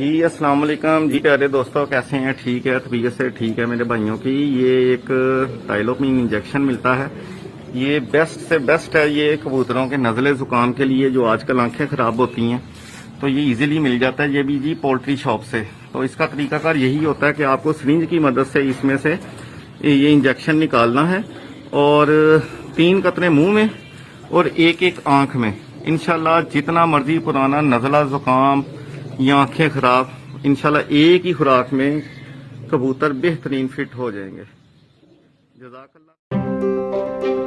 जी अस्सलाम वालेकुम जी प्यारे दोस्तों, कैसे हैं? ठीक है, तबीयत से ठीक है मेरे भाइयों की। ये एक टाइलोपिन इंजेक्शन मिलता है, ये बेस्ट से बेस्ट है। ये कबूतरों के नज़ले ज़ुकाम के लिए जो आजकल आंखें ख़राब होती हैं, तो ये इजीली मिल जाता है। ये भी जी पोल्ट्री शॉप से। तो इसका तरीकाकार यही होता है कि आपको सिरिंज की मदद से इसमें से ये इंजेक्शन निकालना है और 3 कतरे मुंह में और एक आंख में। इंशाल्लाह जितना मर्जी पुराना नज़ला ज़ुकाम या आंखें खराब, इंशाल्लाह एक ही खुराक में कबूतर बेहतरीन फिट हो जाएंगे। जज़ाकल्लाह।